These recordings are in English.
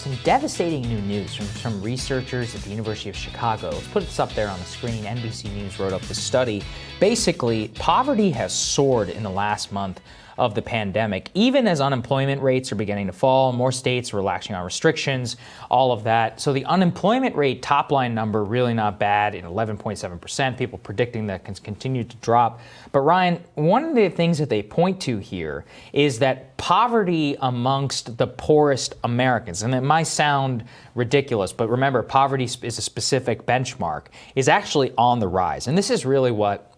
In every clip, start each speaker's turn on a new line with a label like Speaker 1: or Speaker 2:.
Speaker 1: some devastating new news from some researchers at the University of Chicago. Let's put this up there on the screen. NBC News wrote up the study. Basically, poverty has soared in the last month of the pandemic, even as unemployment rates are beginning to fall, more states relaxing on restrictions, all of that. So the unemployment rate top line number really not bad at 11.7%. People predicting that can continue to drop. But Ryan, one of the things that they point to here is that poverty amongst the poorest Americans, and it might sound ridiculous, but remember, poverty is a specific benchmark, is actually on the rise. And this is really what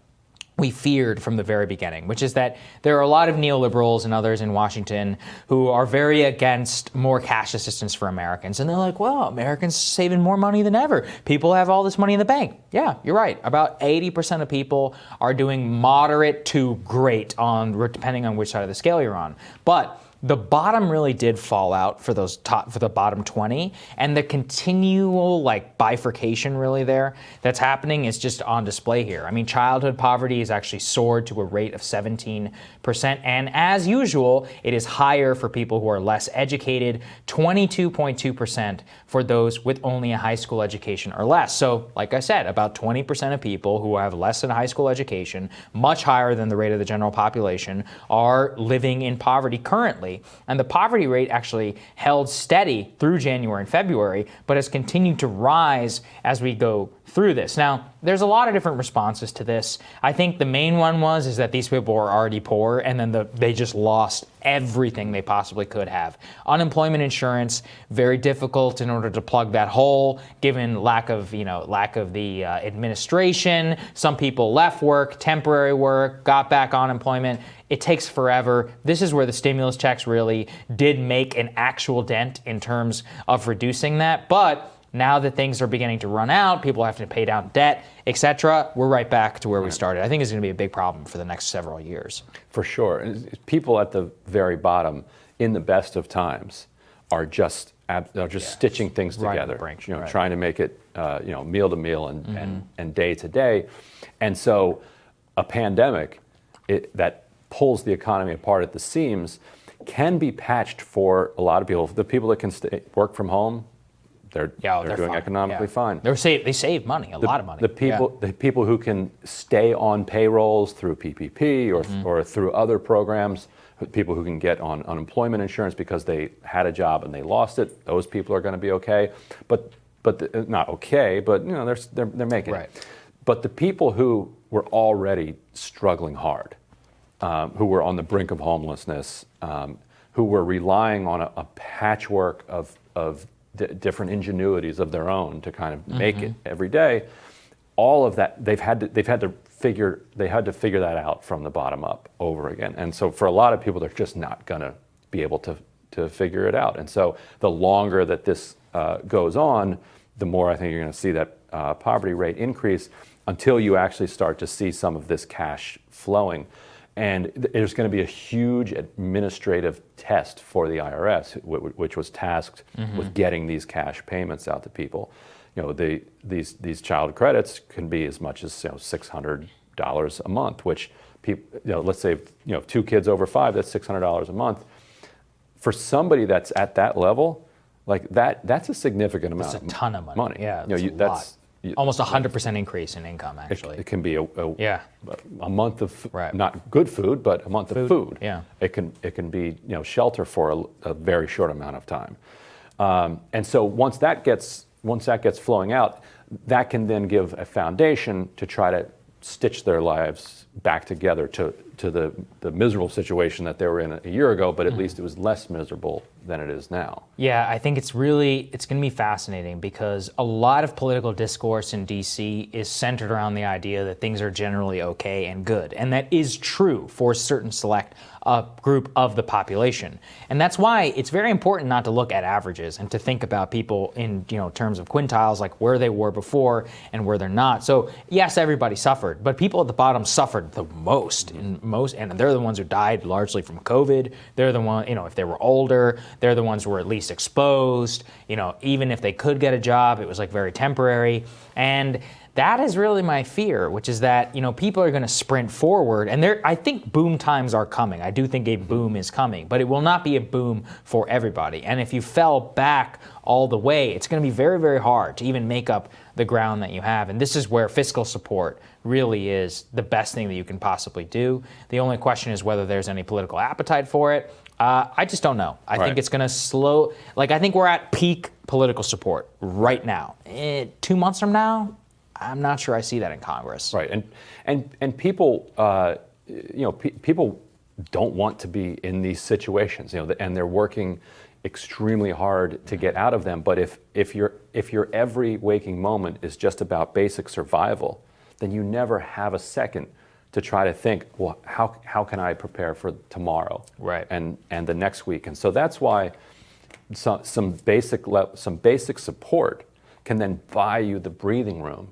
Speaker 1: we feared from the very beginning, which is that there are a lot of neoliberals and others in Washington who are very against more cash assistance for Americans. And they're like, well, Americans saving more money than ever. People have all this money in the bank. Yeah, you're right. About 80% of people are doing moderate to great depending on which side of the scale you're on. But the bottom really did fall out for the bottom 20, and the continual bifurcation really that's happening is just on display here. I mean, childhood poverty has actually soared to a rate of 17%, and as usual, it is higher for people who are less educated, 22.2% for those with only a high school education or less. So, like I said, about 20% of people who have less than a high school education, much higher than the rate of the general population, are living in poverty currently. And the poverty rate actually held steady through January and February, but has continued to rise as we go through this. Now, there's a lot of different responses to this. I think the main one is that these people were already poor, and then they just lost everything they possibly could have. Unemployment insurance, very difficult in order to plug that hole, given lack of the administration. Some people left work, temporary work, got back on employment. It takes forever. This is where the stimulus checks really did make an actual dent in terms of reducing that. But now that things are beginning to run out, people have to pay down debt, etc., we're right back to where we started. I think it's going to be a big problem for the next several years.
Speaker 2: For sure. People at the very bottom, in the best of times, are just stitching things together, trying to make it meal to meal and day to day. And so a pandemic that pulls the economy apart at the seams can be patched for a lot of people. The people that can work from home, they're doing fine. Economically fine.
Speaker 1: They save money, a lot of money.
Speaker 2: The people who can stay on payrolls through PPP or through other programs, people who can get on unemployment insurance because they had a job and they lost it, those people are going to be okay. But not okay, but they're making it. But the people who were already struggling hard, who were on the brink of homelessness, who were relying on a patchwork of different ingenuities of their own to kind of make it every day. All of that they had to figure that out from the bottom up over again. And so for a lot of people, they're just not going to be able to figure it out. And so the longer that this goes on, the more I think you're going to see that poverty rate increase until you actually start to see some of this cash flowing. And there's going to be a huge administrative test for the IRS, which was tasked with getting these cash payments out to people. These child credits can be as much as $600 a month, which people, let's say two kids over 5, that's $600 a month. For somebody that's at that level, that's a significant amount.
Speaker 1: That's a ton of money. Yeah,
Speaker 2: that's
Speaker 1: almost 100% increase in income, actually.
Speaker 2: It can be a month of not good food, but a month of food.
Speaker 1: Yeah.
Speaker 2: It can be shelter for a very short amount of time. And so once that gets flowing out, that can then give a foundation to try to stitch their lives back together to the miserable situation that they were in a year ago, but at least it was less miserable than it is now.
Speaker 1: Yeah, I think it's going to be fascinating because a lot of political discourse in DC is centered around the idea that things are generally okay and good. And that is true for a certain select group of the population. And that's why it's very important not to look at averages and to think about people in terms of quintiles, like where they were before and where they're not. So yes, everybody suffered, but people at the bottom suffered the most, and they're the ones who died largely from COVID. They're the one, if they were older, they're the ones who were at least exposed. Even if they could get a job, it was very temporary. And That is really my fear, which is that, people are going to sprint forward, and I think boom times are coming. I do think a boom is coming, but it will not be a boom for everybody. And if you fell back all the way, it's going to be very, very hard to even make up the ground that you have. And this is where fiscal support really is the best thing that you can possibly do. The only question is whether there's any political appetite for it. I just don't know. I think it's going to slow. I think we're at peak political support right now. 2 months from now, I'm not sure I see that in Congress.
Speaker 2: Right, and people, people don't want to be in these situations, and they're working extremely hard to get out of them. But if your every waking moment is just about basic survival, then you never have a second to try to think, well, how can I prepare for tomorrow,
Speaker 1: right,
Speaker 2: and the next week? And so that's why some basic support can then buy you the breathing room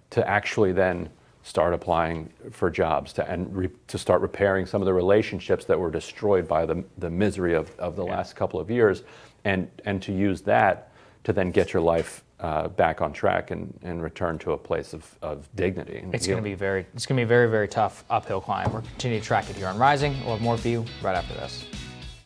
Speaker 2: to actually then start applying for jobs to start repairing some of the relationships that were destroyed by the misery of the last couple of years, and to use that to then get your life back on track and return to a place of dignity.
Speaker 1: It's going to be very, very tough uphill climb. We're continuing to track it here on Rising. We'll have more for you right after this.